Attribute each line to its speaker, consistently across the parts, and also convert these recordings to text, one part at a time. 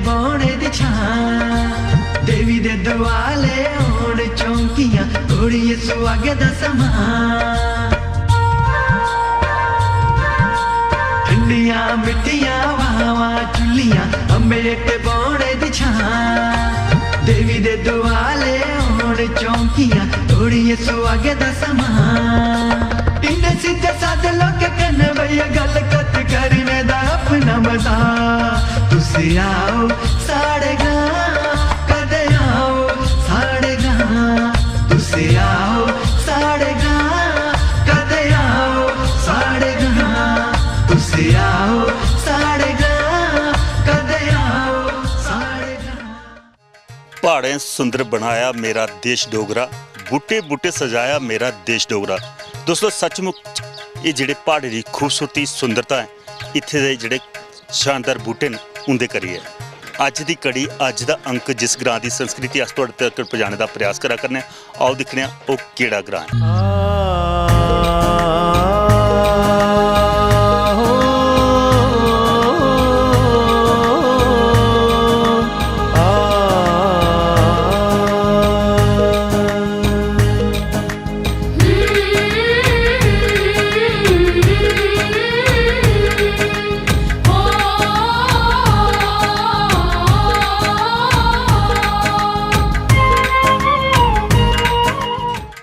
Speaker 1: बौने दी छां देवी दे दुआले होण चौंकियां कुड़िए सुहागे दा समां ठंडियां मिट्टियां वावां चुल्लियां अम्बेट बौने दी छां देवी दे दुआले होण चौंकियां कुड़िए सुहागे दा समां इन्ने सीधे साधे लोग कन्ने भैया गल कत करने दा अपना मजा तुसी आओ साढ़े गां कदे आओ साढ़े गां तुसी आओ साढ़े गां कदे आओ साढ़े गां तुसी आओ साढ़े गां कदे आओ साढ़े गां।
Speaker 2: पहाड़ें सुंदर बनाया मेरा देश डोगरा बूटे बूटे सजाया मेरा देश डोगरा। दोस्तों सचमुच ये जिहड़े पहाड़े की खूबसूरती सुंदरता है इत्थे दे जिहड़े शानदार बूटे ने उंदे करिए अज दी कड़ी अज दा अंक जिस ग्रां की संस्कृति अस तुहाडे तक पहुंचाने का प्रयास करा करने आओ दिखने वो केड़ा ग्रां है।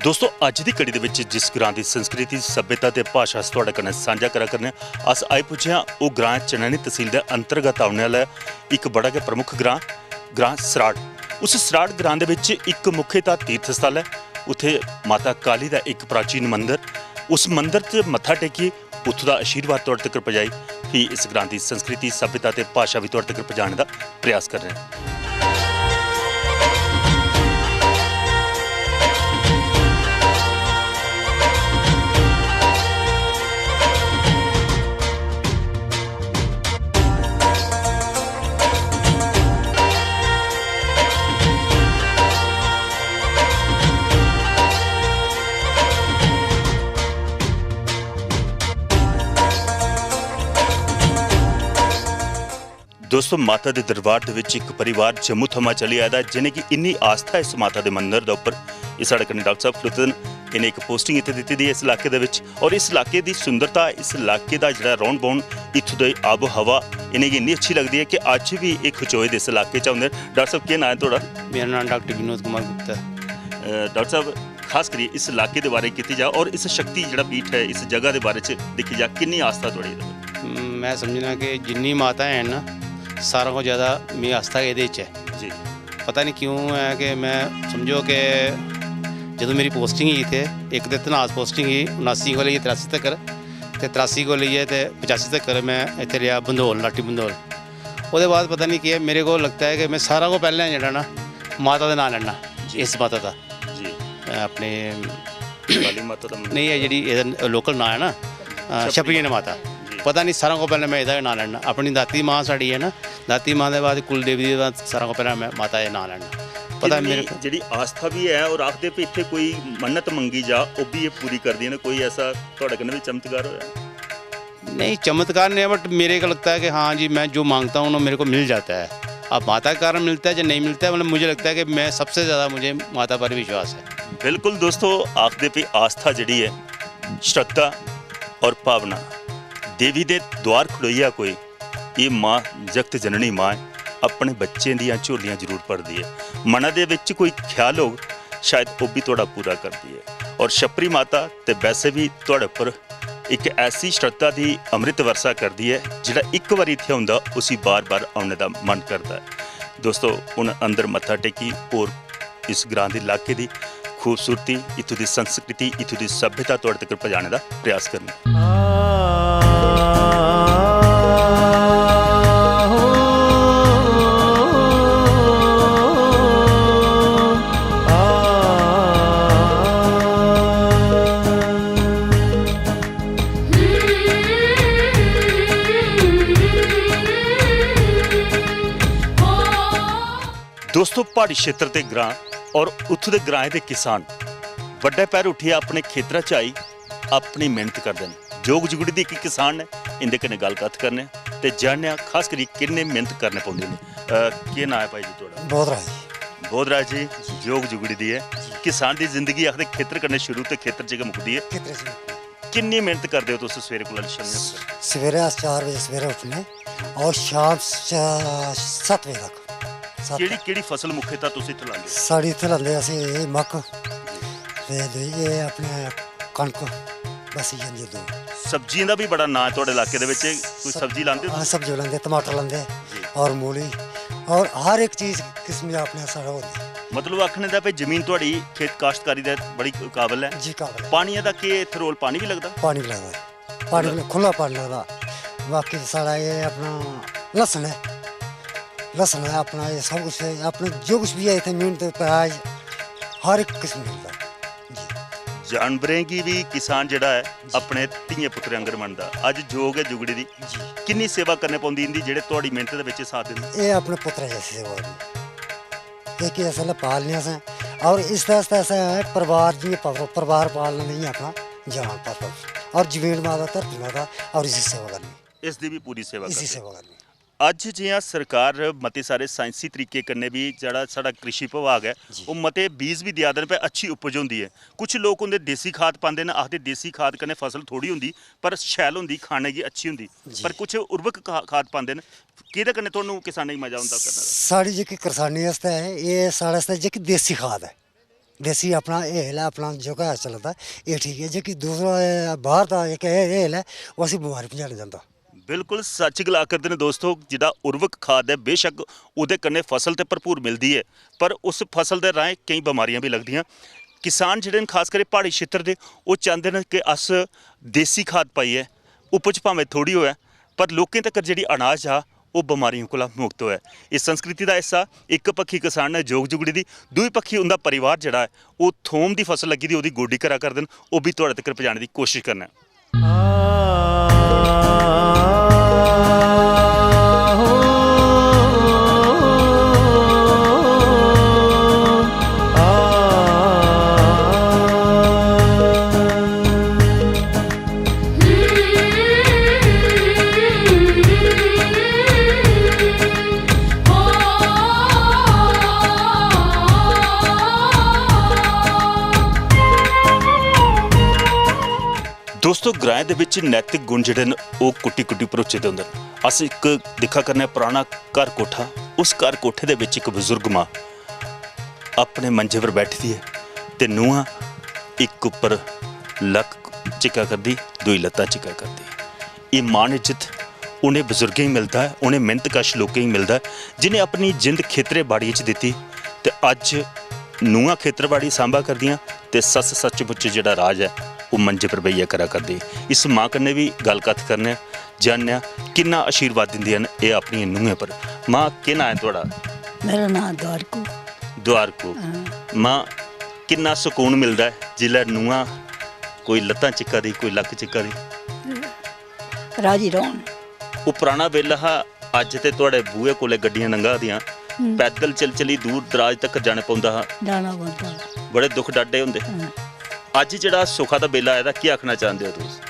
Speaker 2: दोस्तों अज की कड़ी दे जिस ग्रां की संस्कृति सभ्यता ते भाषा अस तुहाडे कन्नै सांझा करा करने अस आई पुज्जे हाँ वो ग्रां चनैनी तहसील के अंतर्गत आने वाला एक बड़ा गै प्रमुख ग्रां सराड़। उस सराड़ ग्रां दे विच एक मुख्यता तीर्थ स्थल है उत्थे माता काली का एक प्राचीन मंदिर उस मंदिर च मत्था टेकिए उत्थों का आशीर्वाद तुहाडे तक पहुंचाई फिर इस ग्रां की संस्कृति सभ्यता ते भाषा भी तुहाडे तक पहुंचाने का प्रयास कर रहे हैं। दोस्तों माता के दरबार के एक परिवार जम्मू थमां चली आया जिन्हें कि इन्नी आस्था इस माता के मंदिर के उपर ये साढ़े कन्नै डॉक्टर साहब खलोते हैं इन्हें एक पोस्टिंग इत्थे दी दी है इस इलाके दे विच और इस इलाके की सुंदरता इस इलाके का जिहड़ा रौन बौन इत्थों की आबो हवा इन्हें इन्नी अच्छी लगती है कि अज भी एक खचोए दे इस इलाके च आउंदे। डॉक्टर साहब क्या नाम है तुहाडा?
Speaker 3: मेरा नाम डॉक्टर विनोद कुमार गुप्ता है।
Speaker 2: डॉक्टर साहब खास करिए इस इलाके के बारे की जाए और इस शक्ति जिहड़ा पीठ है इस जगह के बारे देखी जाए कितनी आस्था थोड़ी?
Speaker 3: मैं समझना कि जिन्नी माता है ना सारों को ज़्यादा मेरी आस्था ये है
Speaker 2: जी।
Speaker 3: पता नहीं क्यों है कि मैं समझो कि जो मेरी पोस्टिंग ही थे एक तो तनाज पोस्टिंग ही 79 को लेइए 83 तक तो 83 को लेइए तो 85 तक मैं इतने रहा बंदोल लाटी बंदोल वो बाद पता नहीं कि मेरे को लगता है कि मैं सारा को पहले जरा ना माता का नाम लेना इस माता का
Speaker 2: जी
Speaker 3: अपने
Speaker 2: माता
Speaker 3: नहीं है जी लोकल नाम है ना छपरीन माता पता नहीं सारा को पहले मैं इहदा नाम लेना अपनी दाती माँ साड़ी है ना दाती माँ के बाद कुल देवी के बाद सारा को पहले मैं माता का नाम लेना पता मेरे
Speaker 2: जी आस्था भी है और आखते भी इतने कोई मन्नत मंगी जा वो भी ये पूरी कर दी है कोई ऐसा थोड़े कन्नै भी चमत्कार होया?
Speaker 3: नहीं चमत्कार नहीं है बट मेरे को लगता है कि हाँ जी मैं जो मांगता हूँ ना मेरे को मिल जाता है। अब माता के कारण मिलता है या नहीं मिलता है मतलब मुझे लगता है कि मैं सबसे ज़्यादा मुझे माता पर विश्वास है।
Speaker 2: बिल्कुल दोस्तों आखते भी आस्था जी है श्रद्धा और भावना देवी दे द्वार खड़ोइया कोई ये माँ जगत जननी माँ अपने बच्चे दियां झोलियां जरूर भरदी है मना दे विच कोई ख्याल हो शायद वो भी थोड़ा पूरा करती है और छपरी माता ते वैसे भी थोड़े उपर एक ऐसी श्रद्धा की अमृत वर्षा करती है जिहड़ा एक बार इत्थे आउंदा उसी बार बार आने का मन करता है। दोस्तों हुण अंदर मत्था टेकी और इस ग्रां दे इलाके की खूबसूरती इत्थों की संस्कृति इत्थों की सभ्यता तुहाडे तक पहुंचाने का प्रयास करना। दोस्तों पहाड़ी क्षेत्र के ग्रां और उत्थों के ग्रां के किसान वड्डे पैर उठिए अपने खेतरां च आई अपनी मेहनत करते हैं जोग जुगड़ी दी एक किसान ने इंदे कन्नै गलबात करने ते जानने खास करी किन्ने मेहनत करने पौंदी ने। केह् नाम है भाई जी थोड़ा?
Speaker 4: बोधराज
Speaker 2: बोधराज जी जोग जुगड़ी दी है किसान दी जिंदगी आखदे खेतर कन्नै शुरू ते खेतर च गै मुकदी है।
Speaker 4: कितने से
Speaker 2: किन्नी मेहनत करदे हो तुस सवेरे कोला शामी तक?
Speaker 4: सवेरे अस 4 बजे सवेरे उठने और शाम 7 बजे तक
Speaker 2: केड़ी केड़ी फसल मुख्यतः तुस इत्थे लांदे हो?
Speaker 4: साड़ी इत्थे लांदे असें मक्क ते एह् अपने कनक बस इ'यै होंदी दो।
Speaker 2: सब्जियां दा भी बड़ा नां है थुआढ़े इलाके दे विच, कोई सब्जी लांदे हो?
Speaker 4: हाँ सब्जी लांदे, टमाटर लांदे और मूली और हर एक चीज़ किस्म दी अपने साढ़ा होंदी।
Speaker 2: मतलब आखने दा भाई जमीन थुआड़ी खेत काश्तकारी दे बड़ी काबिल है।
Speaker 4: जी काबिल है।
Speaker 2: पानी दा केह् इत्थे रोल? पानी भी लगदा?
Speaker 4: पानी भी लगदा है, पानी भी खुला पानी लगदा। बाकी साढ़ा ये अपना लहसन है, लहसन है अपना, ये सब कुछ है अपने जो कुछ भी है इतने मेहनत प्याज हर एक किस्म मिलता है जी।
Speaker 2: जानवरें गी भी किसान जेड़ा है अपने धिये पुत्तरें आंगर मनदा। अज जोग है जुगड़ी दी,
Speaker 4: जी
Speaker 2: किन्नी सेवा करने पौंदी इंदी जेड़े थुआड़ी मेहनत दे विच साथ दिंदे?
Speaker 4: ये अपने पुत्र जैसे सेवा करनी, एक ही असल पालने से और इस तरह से ऐसा है परिवार जी परिवार पालना नहीं अपना जान पाता और जमीन माता धरती माता और इसी सेवा करनी,
Speaker 2: इस दी भी पूरी सेवा
Speaker 4: इसी
Speaker 2: करदे।
Speaker 4: सेवा करनी।
Speaker 2: ਅੱਜ ਜਿਹਾ ਸਰਕਾਰ ਮਤੇ ਸਾਰੇ ਸਾਇੰਸੀ ਤਰੀਕੇ ਕਰਨੇ ਵੀ ਜਿਹੜਾ ਸਾਡਾ ਕ੍ਰਿਸ਼ੀ ਵਿਭਾਗ ਹੈ ਉਹ ਮਤੇ ਬੀਜ ਵੀ ਦਿਆ ਦੇਣ ਪਏ ਅੱਛੀ ਉਪਜ ਹੁੰਦੀ ਹੈ। ਕੁਝ ਲੋਕ ਹੁੰਦੇ ਦੇਸੀ ਖਾਦ ਪਾਉਂਦੇ ਨੇ, ਆਖਦੇ ਦੇਸੀ ਖਾਦ ਕਨੇ ਫਸਲ ਥੋੜੀ ਹੁੰਦੀ ਪਰ ਸ਼ੈਲ ਹੁੰਦੀ, ਖਾਣੇ ਦੀ ਅੱਛੀ ਹੁੰਦੀ, ਪਰ ਕੁਝ ਉਰਵਕ ਖਾਦ ਪਾਉਂਦੇ ਨੇ। ਕਿਹਦੇ ਕਨੇ ਤੁਹਾਨੂੰ ਕਿਸਾਨੀ ਮਜ਼ਾ ਹੁੰਦਾ ਕਰਨਾ ਦਾ?
Speaker 4: साड़ी जी किसानी वास्ते है ये साढ़े वास्ते जी देसी खाद है, देसी अपना हेल है अपना जो का चलता है ये ठीक है। जी दूसरा बाहर का एक हेल है वो असी बीमारी पहुँचाने जाता।
Speaker 2: ਬਿਲਕੁਲ ਸੱਚ ਗੱਲ ਆਖਦੇ ਨੇ ਦੋਸਤੋ, ਜਿਹੜਾ ਉਰਵਕ ਖਾਦ ਹੈ ਬੇਸ਼ੱਕ ਉਹਦੇ ਕੰਨੇ ਫਸਲ ਤੇ ਭਰਪੂਰ ਮਿਲਦੀ ਹੈ ਪਰ ਉਸ ਫਸਲ ਦੇ ਰਾਹੀਂ ਕਈ ਬਿਮਾਰੀਆਂ ਵੀ ਲੱਗਦੀਆਂ। ਕਿਸਾਨ ਜਿਹੜੇ ਨੇ ਖਾਸ ਕਰਕੇ ਪਹਾੜੀ ਖੇਤਰ ਦੇ ਉਹ ਚਾਹੁੰਦੇ ਨੇ ਕਿ ਅਸ ਦੇਸੀ ਖਾਦ ਪਾਈਏ, ਉਪਜ ਭਾਵੇਂ ਥੋੜੀ ਹੋਇਆ ਪਰ ਲੋਕਾਂ ਤੱਕ ਜਿਹੜੀ ਅਨਾਜ ਆ ਉਹ ਬਿਮਾਰੀਆਂ ਕੋਲ ਮੁਕਤ ਹੋਇਆ। ਇਸ ਸੰਸਕ੍ਰਿਤੀ ਦਾ ਹਿੱਸਾ ਇੱਕ ਪੱਖੀ ਕਿਸਾਨ ਨੇ ਜੋਗ ਜੁਗੜੀ ਦੀ, ਦੂਜੀ ਪੱਖੀ ਉਹਦਾ ਪਰਿਵਾਰ ਜਿਹੜਾ ਹੈ ਉਹ ਥੋਮ ਦੀ ਫਸਲ ਲੱਗੀ ਦੀ ਉਹਦੀ ਗੋਡੀ ਕਰਾ ਕਰਦੇ ਨੇ, ਉਹ ਵੀ ਤੁਹਾਡੇ ਤੱਕ ਪਹੁੰਚਾਉਣ ਦੀ ਕੋਸ਼ਿਸ਼ ਕਰਨਾ। ਦੋਸਤੋ ਗ੍ਰਾਂ ਦੇ ਵਿੱਚ ਨੈਤਿਕ ਗੁਣ ਜਿਹੜੇ ਨੇ ਉਹ ਕੁੱਟੀ ਕੁੱਟੀ ਪਰੋਚੇ ਦੇ ਹੁੰਦੇ ਨੇ। ਅਸੀਂ ਇੱਕ ਦੇਖਾ ਕਰਨੇ ਪੁਰਾਣਾ ਘਰ ਕੋਠਾ, ਉਸ ਘਰ ਕੋਠੇ ਦੇ ਵਿੱਚ ਇੱਕ ਬਜ਼ੁਰਗ ਮਾਂ ਆਪਣੇ ਮੰਜੇ 'ਤੇ ਬੈਠੀ ਹੈ ਤੇ ਨੂੰਹਾਂ ਇੱਕ ਉੱਪਰ ਲੱਕ ਚਿੱਕਾ ਕਰਦੀ, ਦੂਈ ਲੱਤਾਂ ਚਿੱਕਾ ਕਰਦੀ। ਇਹ ਮਾਣ ਇੱਜ਼ਤ ਉਹਨੇ ਬਜ਼ੁਰਗਾਂ ਹੀ ਮਿਲਦਾ ਹੈ, ਉਹਨੇ ਮਿਹਨਤਕਸ਼ ਲੋਕਾਂ ਹੀ ਮਿਲਦਾ ਜਿਹਨੇ ਆਪਣੀ ਜਿੰਦ ਖੇਤਰਬਾੜੀ 'ਚ ਦਿੱਤੀ ਤੇ ਅੱਜ ਨੂੰਹਾਂ ਖੇਤਰਬਾੜੀ ਸਾਂਭਾ ਕਰਦੀਆਂ ਤੇ ਸੱਸ ਸੱਚਮੁੱਚ ਜਿਹੜਾ ਰਾਜ ਹੈ ਉਹ ਮੰਜੇ ਪਰ ਬਈਆ ਕਰਾ ਕਰਦੇ। ਇਸ ਮਾਂ ਕਨੇ ਵੀ ਗੱਲਬਾਤ ਕਰਨੇ ਜਾਣਿਆ ਕਿੰਨਾ ਆਸ਼ੀਰਵਾਦ ਦਿੰਦੀਆਂ ਨੇ ਇਹ ਆਪਣੀਆਂ ਨੂੰਹਾਂ ਪਰ। ਮਾਂ ਕੀ ਨਾਂ ਹੈ ਤੁਹਾਡਾ?
Speaker 5: मेरा नाम द्वारकू।
Speaker 2: ਦੁਆਰਕੂ। ਮਾਂ ਕਿੰਨਾ ਸਕੂਨ ਮਿਲਦਾ ਹੈ ਜਿਲੇ ਨੂੰਹਾਂ ਕੋਈ ਲੱਤਾਂ ਚਿੱਕਾ ਦੀ, ਕੋਈ ਲੱਕ ਚਿੱਕਾ ਦੀ।
Speaker 5: राजी रौन
Speaker 2: ਉਹ ਪੁਰਾਣਾ ਵੇਲਾ ਹਾ, ਅੱਜ ਤੇ ਤੁਹਾਡੇ ਬੂਹੇ ਕੋਲੇ ਗੱਡੀਆਂ ਲੰਘਾ ਦੀਆਂ, ਪੈਦਲ ਚਲੀ ਦੂਰ ਦਰਾਜ ਤੱਕ ਜਾਣਾ ਪੈਂਦਾ ਹਾ,
Speaker 5: जाना पौंदा।
Speaker 2: ਬੜੇ ਦੁੱਖ ਡਾਡੇ ਹੁੰਦੇ। ਅੱਜ ਜਿਹੜਾ ਸੁੱਖਾ ਦਾ ਵੇਲਾ ਇਹਦਾ ਕੀ ਆਖਣਾ ਚਾਹੁੰਦੇ ਹੋ ਤੁਸੀਂ?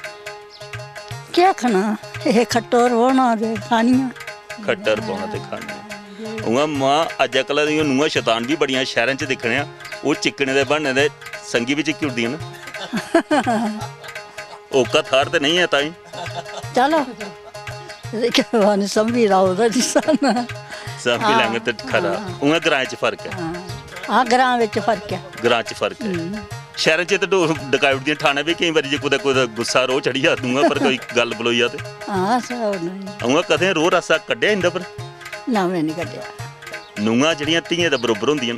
Speaker 5: क्या खाना ये खट्टो रोना दे खानियां
Speaker 2: ਖੱਟਰ ਪਾਉਣਾ ਤੇ ਖਾਣੇ ਉਹ ਮਾਂ ਅੱਜ ਕੱਲ੍ਹ ਦੀਆਂ ਨੂੰਹਾਂ ਸ਼ੈਤਾਨ ਵੀ ਬੜੀਆਂ ਸ਼ਹਿਰਾਂ 'ਚ ਦਿਖਣਿਆ, ਉਹ ਚਿੱਕਣੇ ਦੇ ਬਹਾਨੇ ਦੇ ਸੰਗੀ ਵੀ ਚਿੱਕੀ ਹੁੰਦੀਆਂ ਨੇ। ਔਕਾ ਥਾਰ ਤੇ ਨਹੀਂ ਹੈ ਤਾਂ ਹੀ
Speaker 5: चलो लेकिन समझी रहा होगा जिसान।
Speaker 2: ਸਭ ਵੀ ਲੈਂਗੇ ਤੇ ਖਰਾ ਉਹ ਗਰਾਂ 'ਚ ਫਰਕ ਹੈ।
Speaker 5: हाँ ग्रां विच फर्क है।
Speaker 2: ਗਰਾਂ 'ਚ ਫਰਕ ਹੈ। ਸ਼ਹਿਰਾਂ 'ਚ ਤੇ ਡਕਾਉਟ ਦੀਆਂ ਠਾਣੇ ਵੀ ਕਈ ਵਾਰੀ ਜੇ ਕੋਈ ਗੁੱਸਾ ਰੋ ਚੜੀ ਜਾ ਦੂੰਗਾ ਪਰ ਕੋਈ ਗੱਲ ਬਲੋਈ ਆ ਤੇ
Speaker 5: हाँ सब नहीं
Speaker 2: ਉਹ ਕਦੇ ਰੋ ਰਸਾ ਕੱਢਿਆ ਇੰਦਾ ਪਰ
Speaker 5: ना मैं नहीं कटिया।
Speaker 2: ਨੂੰਹਾਂ ਜਿਹੜੀਆਂ ਧੀਆਂ ਦੇ ਬਰੋਬਰ ਹੁੰਦੀਆਂ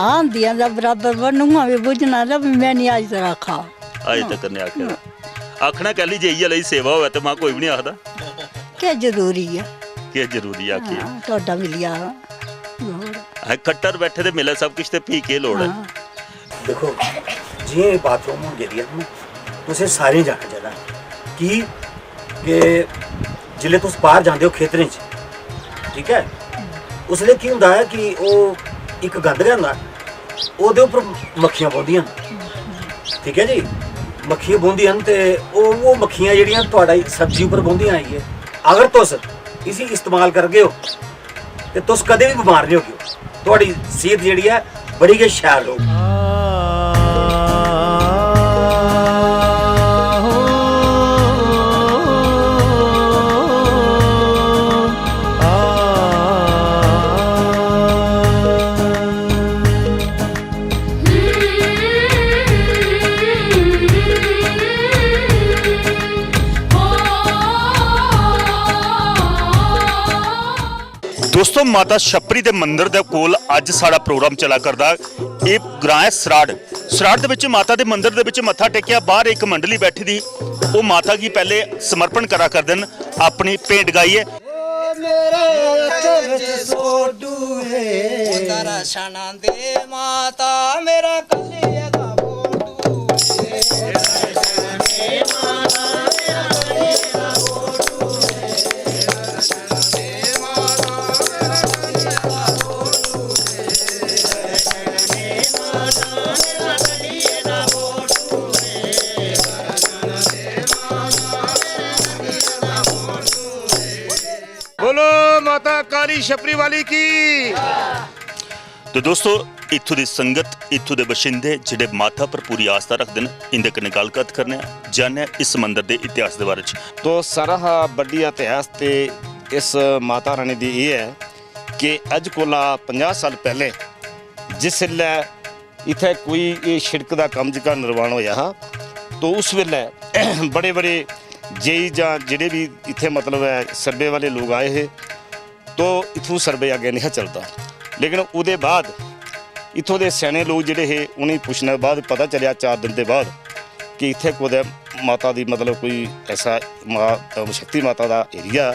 Speaker 5: आंदियां दा बराबर बनूंगा भी बुझना ला भी मैं नहीं आज तरह खा
Speaker 2: ਅਜੇ ਤੱਕ ਨੇ ਆਖਿਆ। ਆਖਣਾ ਕਹਿ ਲਈ ਜੇ ਇਹ ਲਈ ਸੇਵਾ ਹੋਵੇ ਤੇ ਮਾਂ ਕੋਈ ਵੀ ਨਹੀਂ ਆਖਦਾ
Speaker 5: क्या जरूरी है।
Speaker 2: ਕਿ ਜ਼ਰੂਰੀ ਆਖੀ
Speaker 5: हाँ टोडा मिलिया
Speaker 2: ਹੈ। ਖੱਟਰ ਬੈਠੇ ਤੇ ਮਿਲੇ ਸਭ ਕੁਝ ਤੇ ਪੀ ਕੇ ਲੋੜ ਹੈ।
Speaker 6: देखो जि'यां बाथरूम होंदे न तुसें सारें जाना चाहिदा कि जिल्लै तुस बाहर जांदे हो खेतरें च, ठीक है, उसलै की होंदा है कि ओह् इक गंद गै होंदा, ओह्दे उप्पर मक्खियां पौंदियां, ठीक है जी। मक्खियां बौंदियां न ते वो मक्खियां जेह्ड़ियां तुहाड़ा सब्जी उप्पर बौंदियां आइए अगर तुस इसी इस्तेमाल करगे हो ते तुस कदें भी बमार नहीं होगे तुहाड़ी सेहत जेह्ड़ी है बड़ी गै शैल रौह्ग
Speaker 2: दोस्तों माता छपरी के मंदिर के कोल अज साड़ा प्रोग्राम चला करदा ये ग्रां है सराड़ दे विच माता के मंदिर दे विच मत्था टेकिया बाहर एक मंडली बैठी दी वो माता की पहले समर्पण करा करदे न अपनी भेंट गाइए
Speaker 7: माता मेरा
Speaker 3: बोलो माता काली छपरी वाली की।
Speaker 2: तो दोस्तों इत्थों की संगत इत्थों के बशिंदे जिहड़े माता पर पूरी आस्था रखते हैं इंदे कन्नै गलबात करने जानने इस मंदिर के इतिहास के बारे च।
Speaker 3: तो सारा बड्डी इतिहास ते इस माता रानी दी ये है कि अज कोला 50 साल पहले जिसलै इत्थे कोई ये शिड़क का कम जेह्का निर्माण होया हा तो उस वेले बड़े बड़े जेई जां जेह्ड़े भी इत्थे मतलब है सर्वे वाले लोग आए हे तो इत्थों सर्वे अगे नहीं चलता लेकिन उहदे बाद इत्थों दे स्याने लोग जेह्ड़े हे उनें पुछने बाद पता चलिया 4 दिन के बाद कि इत्थे कुदै माता दी मतलब कोई ऐसा शक्ति माता का एरिया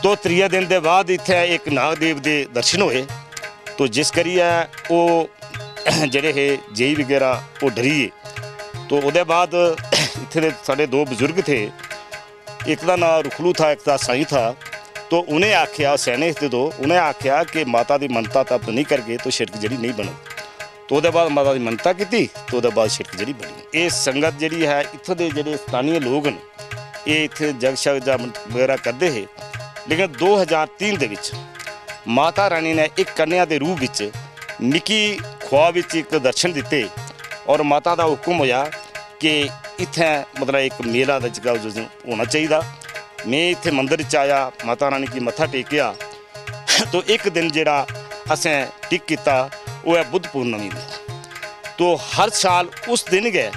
Speaker 3: तो 3 दिन के बाद इत्थे एक नागदेव के दर्शन होए तो जिस करिए वो जेह्ड़े हे जेई वगैरह वो डरिए तो उसदे बाद इत्थे दे साढ़े 2 बुजुर्ग थे एक का नाम रुखलू था एक का साई था तो उन्हें आख्या सैने थे दो उन्हें आख्या कि माता की मनता तब नहीं करके तो शिड़क जी नहीं बनो तो उसदे बाद माता की मनता की तो उसदे बाद शिड़क जी बनी। ये संगत जी है इत्थों के जोड़े स्थानीय लोग न ये इत्थे जग शग वगैरह करते हैं लेकिन 2003 दे विच माता रानी ने एक कन्या के रूप में निकी ख्वाब एक दर्शन दिते और माता का हुक्म होया कि इत्थे मतलब एक मेला का होना चाहिए। मैं इत्थे मंदिर च आया माता रानी की मत्था टेकिया तो एक दिन जिहड़ा असें टिक किया वो है बुद्ध पूर्णमी में तो हर साल उस दिन गए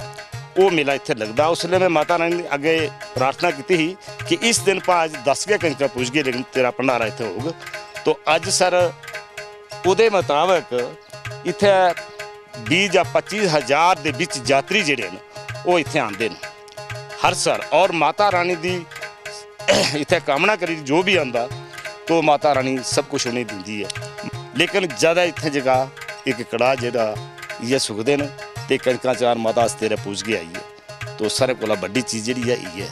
Speaker 3: वो मेला इत्थे लगता उसलिए मैं माता रानी अगे प्रार्थना की थी कि इस दिन भाज 10 के कंका पुज गए लेकिन तेरा भंडारा इत्थे होगा तो अज सर उहदे मुताबिक इत्थे 20 या 25 हज़ार के बिच यात्री जिहड़े न वो इत्थे आते हैं हर साल और माता रानी की इत्थे कामना करी जो भी आंदा तो माता रानी सब कुछ उन्हें दिंदी है लेकिन ज़्यादा इत्थे जगह एक कड़ा जिहड़ा इ'यै सुखदे न ते कणकां चार माता तेरे पूज के आई है तो सारे कोला बड्डी चीज़ जिहड़ी है इ'यै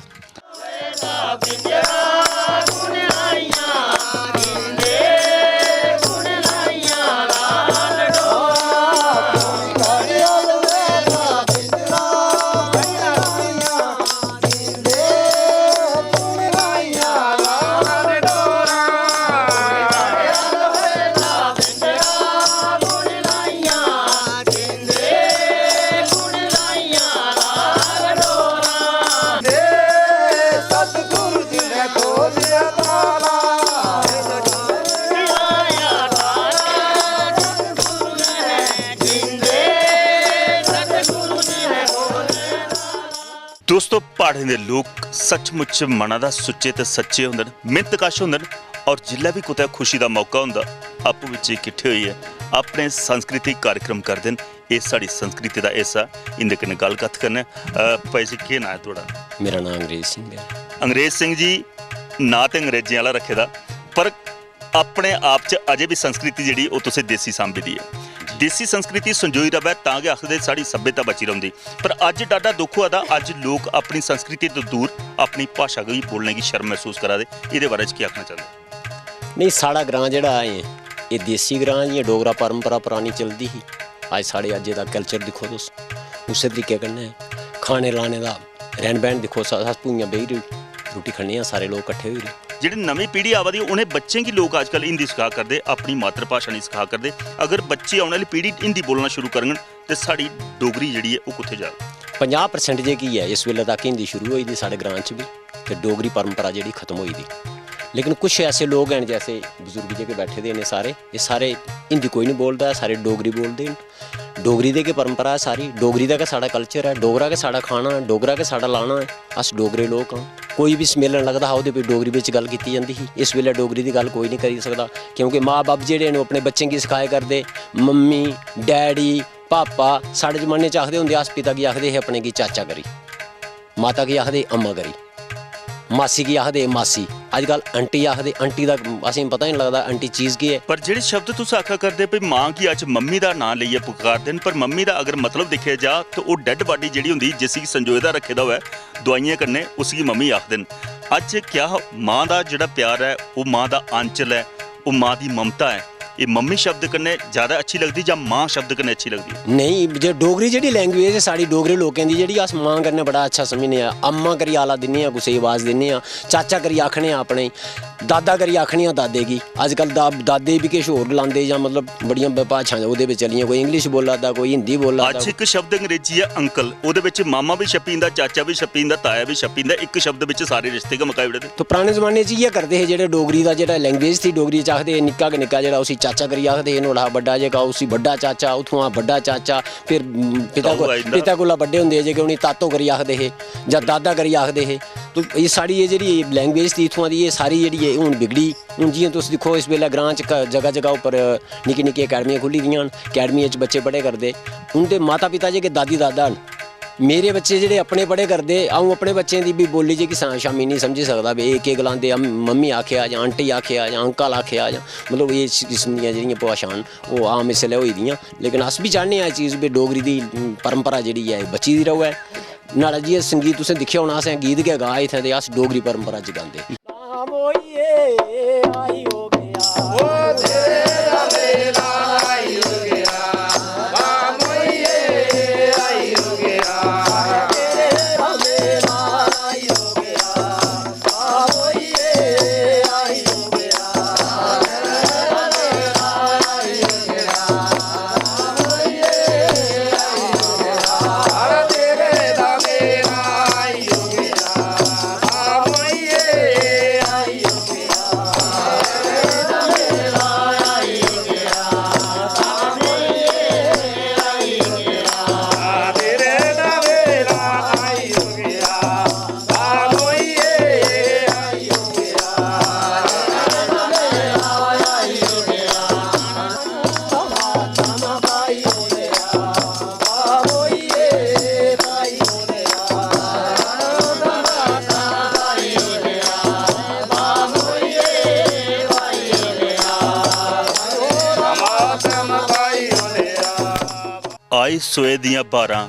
Speaker 2: दोस्तों पहाड़े के लोग सचमुच मना का सुच्चे तो सच्चे होंगे मिहनत कश होंगे और जिला भी कुछ खुशी का मौका होंगे आपू विच इकट्ठे होइए अपने सांस्कृतिक कार्यक्रम करते हैं ये साड़ी संस्कृति का हिस्सा इंदे कन्नै गलबात करने भाई जी केह् नाम है थोड़ा?
Speaker 8: मेरा नाम अंग्रेज सिंह है।
Speaker 2: अंग्रेज सिंह जी ना तो अंग्रेजी वाला रखे दा पर अपने आप च अजे भी संस्कृति जिहड़ी वो तुसें देसी सांभी दी है देसी संस्कृति संजोई रवै तां गै आखदे साड़ी सभ्यता बची रौंदी पर अज डाडा दुख होआ दा अज लोग अपनी संस्कृति तो दूर अपनी भाषा गी बोलने की शर्म महसूस करा दे इहदे बारे च केह् आखना चाहंदे?
Speaker 8: नहीं साढ़ा ग्रां जेह्ड़ा है ये देसी ग्रां जि'यां डोगरा परंपरा पुरानी चलदी ही अज साढ़े अज्जे दा कल्चर दिक्खो तुस उस्सै तरीके कन्नै खाने लाने का रहन बहन दिक्खो अस भूइयां बेही रुट्टी खन्ने आं सारे लोग कट्ठे होइयै।
Speaker 2: ਜਿਹੜੀ ਨਵੀਂ ਪੀੜ੍ਹੀ ਆਵਾ ਦੀ उन्हें बच्चे की लोग आजकल हिंदी सिखा करते अपनी मातृभाषा नहीं सिखा करते। अगर बच्चे आने वाली पीढ़ी हिंदी बोलना शुरू करन तो साड़ी डोगरी जी है वो कुत्थे जा
Speaker 8: 50% जे की है इस वेले तक हिंदी शुरू हुई थी साढ़े ग्रां च भी ते डोगरी परंपरा जी खत्म हुई थी। लेकिन कुछ ऐसे लोग हैं जैसे बजुर्ग जे के बैठे दे ने सारे ये सारे हिंदी कोई नहीं बोलता है, सारे डोगरी बोलते हैं। डोगरी दे के परंपरा है सारी, डोगरी दा के साड़ा कल्चर है, डोगरा के साड़ा खाना है, डोगरा के साड़ा लाना है। अस डोगरे लोग हाँ, कोई भी सम्मेलन लगता हा उहदे डोगरी बिच गल कीती जांदी ही। इस वेले डोगरी दी गल कोई नहीं करी सकदा क्योंकि माँ बाप जेहड़े ने अपने बच्चें गी सिखाए करदे। मम्मी डैडी पापा साढ़े जमाने च आखदे हुंदे अस पिता गी आखदे हे अपने गी चाचा करी, माता गी आखदे अम्मा करी, मासी गी आखदे मासी। अजकल आंटी आखदे, आंटी दा असें पता नहीं लगदा आंटी चीज़ की है।
Speaker 2: पर जेह्ड़े शब्द तुस आखा करदे भाई मां गी अज मम्मी दा नां लेइयै पुकारदे न, पर मम्मी दा अगर मतलब दिक्खेआ जा तो वो डैड बाडी जेह्ड़ी हुंदी जिसी संजोए दा रखे दा होऐ दवाइयां कन्नै उसगी मम्मी आखदे न। अज क्या मां दा जेह्ड़ा प्यार है वो मां दा आंचल है, वो मां दी ममता है, ये मम्मी शब्द कन्नै ज़्यादा अच्छी लगदी जां मां शब्द कन्नै अच्छी लगदी है?
Speaker 8: नहीं जो डोगरी जी लैंग्वेज है साड़ी डोगरे लोगों की जी अस मां कन्नै बड़ा अच्छा समझने आं। अम्मा करी आला दिन्ने आं, कुसै आवाज़ दिन्ने आं, चाचा करी आखने आं अपने, दादा करी आखने आं दादे गी। अजकल दादे भी किश होर लांदे जां मतलब बड़ियां भाशां ओहदे विच चलियां, कोई इंग्लिश बोला दा कोई हिंदी बोला दा।
Speaker 2: अज एक शब्द अंग्रेजी है अंकल, ओहदे विच मामा भी छप्पी जंदा, चाचा भी छप्पी जंदा, ताया भी छप्पी जंदा, एक शब्द विच सारे रिश्ते गै मुकाई ओड़दे।
Speaker 8: तो पुराने जमाने च इ'यै करदे हे जेह्ड़े डोगरी दा जेह्ड़ा लैंग्वेज थी डोगरी च आखदे निक्का गै निक्का जेह्ड़ा उसी चाचा करी आखदे, नुआढ़ा बड्डा जेह्का उसी बड्डा चाचा, उत्थुआं बड्डा चाचा, फिर पिता कोला बड्डे होंदे जेह्के उ'नेंगी तातो करी आखदे हे जां दादा करी आखदे हे। तो ये साड़ी ये जेह्ड़ी लैंग्वेज थी इत्थुआं दी ये सारी जेह्ड़ी है हून बिगड़ी। हून जियां तुस दिक्खो इस बेल्लै ग्रां च जगह जगह उप्पर निक्की निक्की अकैडमियां खुल्ली दियां न, अकैडमियें च बच्चे पढ़े करदे। उं'दे माता पिता जेह्के दादी दादा न, मेरे बच्चे जेह्ड़े अपने पढ़े करदे, अ'ऊं अपने बच्चें दी भी बोली जेह्की शामीं नहीं समझी सकदा भाई केह् गलांदे, मम्मी आखेआ जां आंटी आखेआ जां अंकल आखेआ जां मतलब इस किस्म दियां जेह्ड़ियां भाशां न ओह् आम इसलै होई दियां। लेकिन अस भी चाह्न्ने आं एह् चीज़ भी डोगरी दी परंपरा जेह्ड़ी ऐ बची दी रवै। नाड़ा जि'यां संगीत तुसें दिक्खेआ होना असें गीत गै गा इत्थै ते अस डोगरी परंपरा च गांदे।
Speaker 2: आई सोए दियां बारां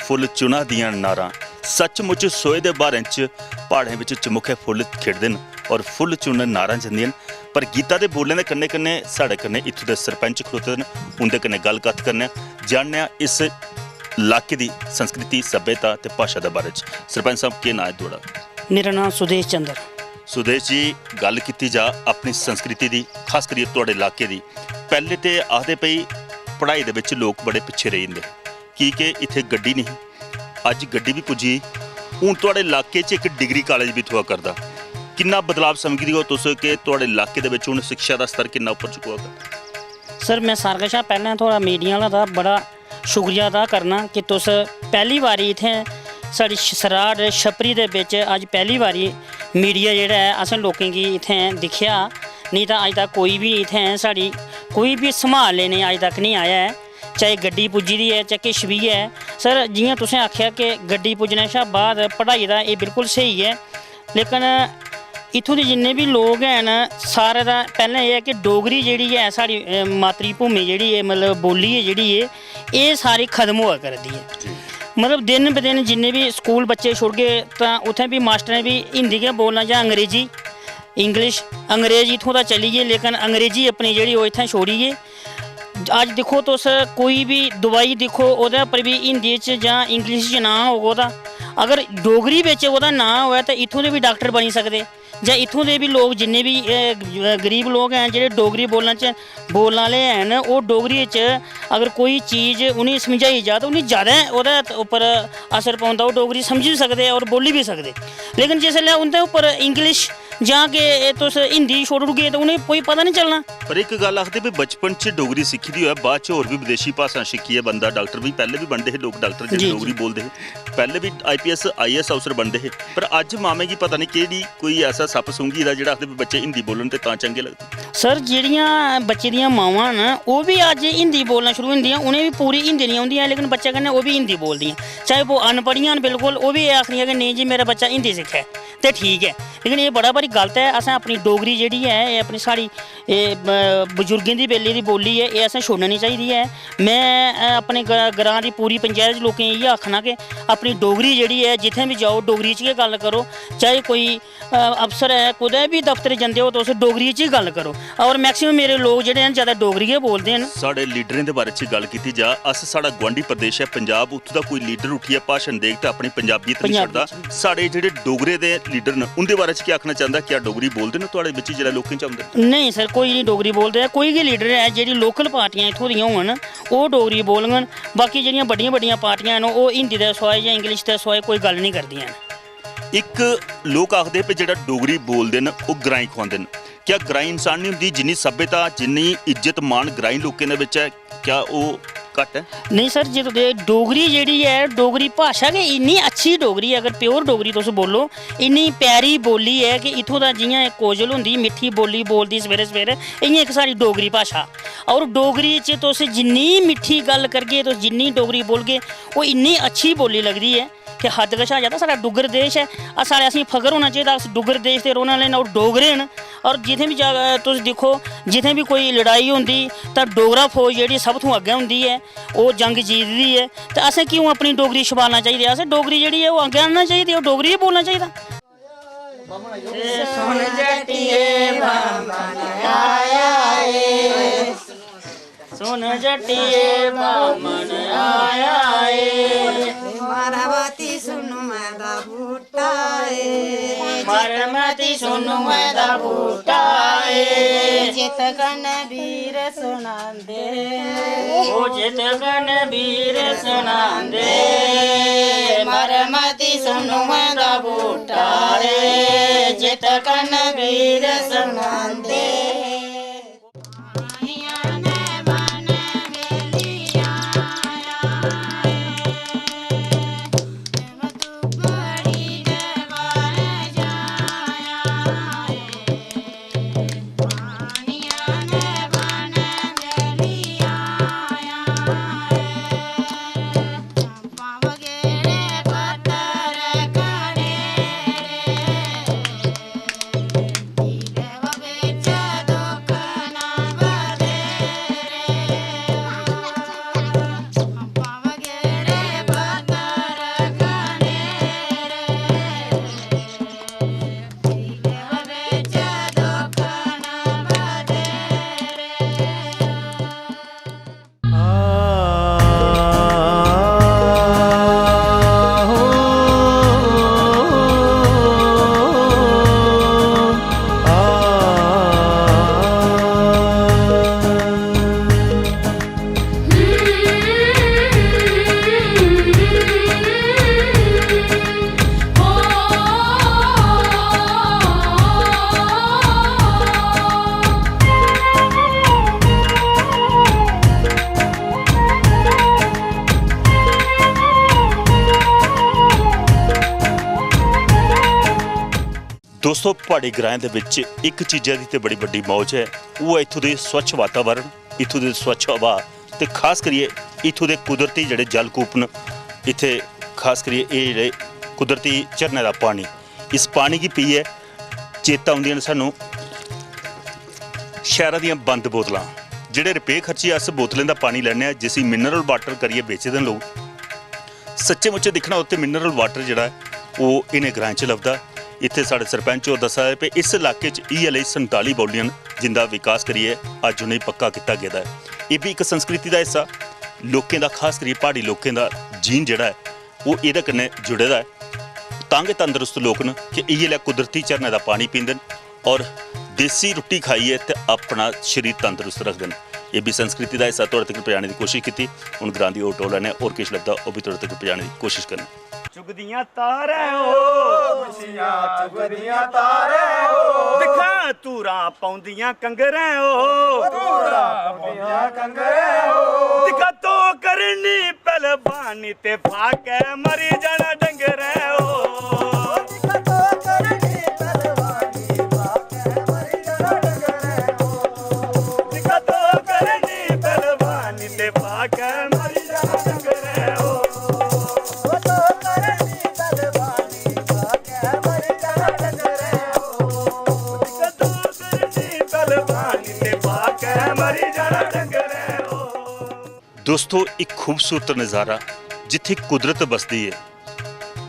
Speaker 2: फुੱਲ चुना दियां नारां। सचमुच सोए दे बारें च प्हाड़ें विच चमुखे फुੱਲ खिड़दे न और फुੱਲ चुनन नारां जंदियां न। पर गीता दे बोलने दे कन्नै कन्नै साढ़े कन्नै इत्थूं दे सरपंच खड़ोते न, उंदे कन्नै गल्ल कत्थ करने जानने इस इलाके दी संस्कृति सभ्यता ते भाशा दे बारे च। सरपंच साहब केह् नाम है थोड़ा?
Speaker 7: मेरा नाम सुदेश चंद्र।
Speaker 2: सुदेश जी गल कीती जा अपनी संस्कृति दी, खास करियै तुहाडे इलाके दी। पहले ते आखदे पई पढ़ाई दे विच लोग बड़े पिछे रेही जंदे कि इत्थे गड्डी नहीं, अज गड्डी भी पुज्जी। हूँ तुहाडे इलाके च एक डिग्री कॉलेज भी थोआ करदा। किन्ना बदलाव समझदी हो तुस कि तुहाडे इलाके दे विच हुण शिक्षा दा स्तर किन्ना उप्पर चुकोआ करदा?
Speaker 7: सर मैं सारें कशा पैह्लें थोड़ा मीडिया आह्ला दा बड़ा शुक्रिया अदा करना कि तुस पहली बारी इत्थें साढ़ी सराड़ छपरी दे बिच अज पहली बारी मीडिया जेह्ड़ा है असें लोकें गी इत्थें दिक्खेआ। नहीं तां अज तक कोई भी इत्थें साढ़ी कोई भी संभाल लेने अज तक नहीं आया है, चाहे गड्डी पुज्जी दी है चाहे किश भी है। सर जियां तुसें आखेआ कि गड्डी पुज्जने शा बाद पढ़ाई दा एह् बिल्कुल स्हेई है, लेकिन इत्थूं दे जिन्ने भी लोग हैन सारे दा पैह्लें एह् है कि डोगरी जेह्ड़ी है साढ़ी मातृ भूमि जेह्ड़ी है मतलब बोली है जेह्ड़ी है एह् सारी खत्म होआ करदी है। मतलब दिन ब दिन जिन्ने भी स्कूल बच्चे छुड़गे तां उत्थें भी मास्टरें भी हिंदी गै बोलना जां अंग्रेजी इंग्लिश अंग्रेज इत्थों दा चली गे, लेकिन अंग्रेजी अपनी जेह्ड़ी ओह् इत्थें छोड़ी गे। अज दिक्खो तुस कोई भी दवाई दिक्खो ओह्दे उप्पर भी हिंदी च जां इंग्लिश च नां होग ओह्दा, अगर डोगरी बिच ओह्दा नां होऐ ते इत्थूं दे भी डॉक्टर बनी सकदे जां इत्थूं दे भी लोग जिन्ने भी गरीब लोग हैं जेह्ड़े डोगरी बोलने आह्ले हैन, ओह् डोगरी च अगर कोई चीज़ उ'नेंगी समझाई जा तो उ'नेंगी ज़्यादा ओह्दे उप्पर असर पौंदा, ओह् डोगरी समझी बी सकदे और बोली बी सकदे। लेकिन जिसलै उं'दे उप्पर इंग्लिश जां कि तुस हिंदी छोड़ी ओड़गे तो उ'नेंगी कोई पता नहीं चलना।
Speaker 2: पर एक गल आखदे भी बचपन च डोगरी सिक्खी दी होऐ, बाद च होर भी विदेशी भाषा सिक्खी है बंदा डॉक्टर भी पैह्ले भी बनदे हे लोग, डॉक्टर जेह्ड़े डोगरी बोलदे हे पैह्ले भी IPS IAS अफसर बनदे हे। पर अज्ज मामे गी पता नहीं केह्ड़ी कोई ऐसा सप्प सूंघी दा जेह्ड़ा आखदे भी बच्चे हिंदी बोलन ते तां चंगे लगदे।
Speaker 7: सर जेह्ड़ियां बच्चे दियां मावां न ओह् भी अज्ज हिंदी बोलना शुरू होंदियां, उ'नें भी पूरी हिंदी नहीं औंदी लेकिन बच्चे कन्नै ओह् भी हिंदी बोलदियां, चाहे वो अनपढ़ियां न बिल्कुल, ओह् भी आखदियां कि नेईं जी मेरा बच्चा हिंदी सिक्खे ते ठीक है। लेकिन एह् बड़ा भारी गलत है। असें अपनी डोगरी जेह्ड़ी है एह् अपनी साढ़ी बजुर्गें दी बेल्ले दी बोली है, एह् असें छोड़नी नहीं चाहिदी है। मैं अपने ग्रां दी पूरी पंचायत लोकें गी इ'यै आखना कि अपनी डोगरी जेह्ड़ी है जित्थें भी जाओ डोगरी च गै गल्ल करो, चाहे कोई अफसर है कुदै भी दफ्तर जंदे हो तुस डोगरी च ही गल्ल करो, और मैक्सिमम मेरे लोग जेह्ड़े न ज़्यादा डोगरी गै बोलदे न।
Speaker 2: साढ़े लीडरें दे बारे च गल कीती जा, अस साढ़ा गुआंढी प्रदेश है पंजाब, उत्थों दा कोई लीडर उठियै भाषण देग ते अपनी पंजाबीयत नहीं छड्डदा। साढ़े जेह्ड़े डोगरे दे लीडर न उंदे बारे च क्या आखना चाहंदा, क्या डोगरी बोलदे न तुहाड़े बिच जेह्ड़ा लोकें च औंदे?
Speaker 7: नहीं सर, कोई नहीं डोगरी बोलदे है। कोई गै लीडर है जेह्ड़ी लोकल पार्टियां इत्थूं दियां होङन ओह् डोगरी बोलङन, बाकी जेह्ड़ियां बड्डियां बड्डियां पार्टियां न ओह् हिंदी दे सिवाए जां इंग्लिश दे सिवाए कोई गल्ल नहीं करदियां न।
Speaker 2: एक लोग आखदे पे जेह्ड़ा डोगरी बोलदे न ओह् ग्राईं खुआंदे न, क्या ग्राईं इंसान नहीं होंदी? जिन्नी सभ्यता जिन्नी इज्जत मान ग्राईं लोकें दे बिच है, क्या ओह् घट्ट है? नहीं
Speaker 7: सर, जो डोगरी जेह्ड़ी है डोगरी भाशा गै इन्नी अच्छी डोगरी है, अगर प्योर डोगरी तुस बोलो इन्नी प्यारी बोली है कि इत्थूं दा जियां कोजल होंदी मिट्ठी बोली बोलदी सवेरे सवेरे, इ'यां इक साढ़ी डोगरी भाशा, और डोगरी च तुस जिन्नी मिट्ठी गल्ल करगे तुस जिन्नी डोगरी बोलगे ओह् इन्नी अच्छी बोली लगदी है कि हद कशा ज़्यादा। साढ़ा डुग्गर देश है, साढ़े असेंगी फख्र होना चाहिए अस डुग्गर देश दे रौह्ने आह्ले न और डोगरे न। और जित्थें भी तुस दिक्खो जित्थें भी कोई लड़ाई होंदी तां डोगरा फौज जेह्ड़ी सब तो अग्गें होंदी है, ओह् जंग जीतदी है, ते असें क्यों अपनी डोगरी छपालना चाहिदी? असें डोगरी जेह्ड़ी है ओह् अग्गें आह्नना चाहिदी, ओह् डोगरी गै बोलना चाहिदा।
Speaker 5: सुन जट्टिए बामन आया ए,
Speaker 7: सुन जट्टिए बामन आया ए,
Speaker 5: मारावती सुनु मैदा बूटा ए,
Speaker 7: मरमती सुनु मैदा बूटा ए,
Speaker 5: जित कन वीर सुनांदे,
Speaker 7: ओ जित कन वीर सुनांदे,
Speaker 5: मरमती सुनु मैदा बूटा ए, जित कन वीर सुनांदे।
Speaker 2: दोस्तों पहाड़ी ग्राएं दे विच एक चीज़ा की तो बड़ी वड्डी मौज है, वो है इत्थों दे स्वच्छ वातावरण, इत्थों दे स्वच्छ हवा, ते खास करिए इत्थों दे कुदरती जेहड़े जलकूप न, इत्थे खास करिए ये जेहड़े कुदरती झरने का पानी, इस पानी की पीए चेता आउंदियां न सानूं शहरां दियां बंद बोतलां, जेहड़े रुपये खर्चिए अस बोतलें दा पानी लैने, जिसी मिनरल वाटर करिए बेचदे न लोग। सच्चे मुच्चे दिक्खना उत्ते मिनरल वाटर जेहड़ा है वो इन्हें ग्राएं च लभदा। इत्थे साढ़े सरपंच होर दस्सा दे इस इलाके च इ'यै 47 बौलियां न जिंदा विकास करिए अज्ज उ'नेंगी पक्का किया गया है। ਇਹ ਵੀ ਇੱਕ ਸੰਸਕ੍ਰਿਤੀ ਦਾ ਹਿੱਸਾ ਲੋਕਾਂ ਦਾ, ਖਾਸ ਕਰੀ ਪਹਾੜੀ लोकें ਦਾ जीन ਜਿਹੜਾ ਹੈ ਉਹ ਇਹਦੇ ਕन्नै जुड़े दा है। तांगे तंदरुस्त लोग न कि इयै कुदरती झरने का पानी पींदे और देसी रुट्टी खाइए तो अपना शरीर तंदरुस्त रखते हैं। ये भी संस्कृति का हिस्सा तुहाडे तक पहुँचाने की कोशिश की। हुण ग्रां दी ओर टोला ने और किश लभदा वो भी तुहाडे तक पहुँचाने की कोशिश करनी।
Speaker 1: चुगदियां तारे खुशियां चुगदियां तारे दिखा तूरा पौंदियां कंगरे तूरा पौंदियां कंगरे दिखा तो करनी पहलवानी ते फाके मरी जाना डंगरे दिखा तो करनी पहलवानी फाके मरी जाना डंगरे दिखा तो करनी पहलवानी ते फाके मरी जाना डंगरे
Speaker 2: दोस्तों एक खूबसूरत नज़ारा जिथे कुदरत बसती है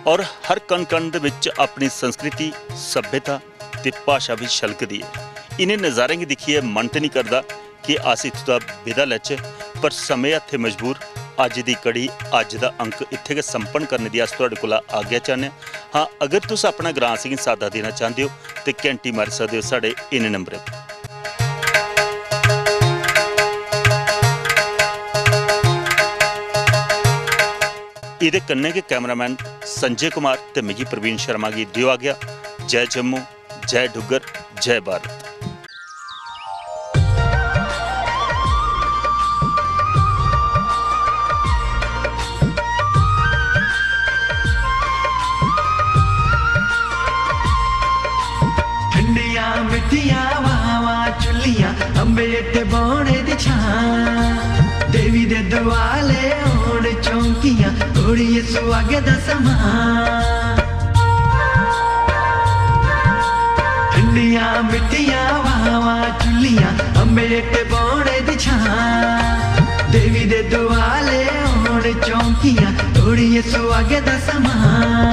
Speaker 2: और हर कण कण दे विच अपनी संस्कृति सभ्यता ते भाषा भी छलकदी है। इन्हें नज़ारे की दिखिए मन तो नहीं करता कि अस इत्थों दा विदा लैचे, पर समय हत्थे मजबूर अज दी कड़ी अज दा अंक इत्थे गै संपन्न करने दी अस तुहाडे कोल आग्या चाहने। हाँ, अगर तुस अपना ग्रां सिंह सादा देना चाहते हो तो घंटी मार सकते हो साढ़े इन नंबर पर। इहदे कन्ने के कैमरामैन संजय कुमार ते मिगी प्रवीण शर्मा गी दिओ आ गया। जय जम्मू, जय डुग्गर, जय भारत।
Speaker 1: ठंडिया मिठिया वावा चुलिया अंबे ते बौने दी छां देवी दे दुआले होण चौंकियां कुड़िए सुहागे दा समान ठंडिया मिठिया वावा चुलिया अंबे ते बौने दी छां देवी दे दुआले होण चौंकियां कुड़िए सुहागे दा समान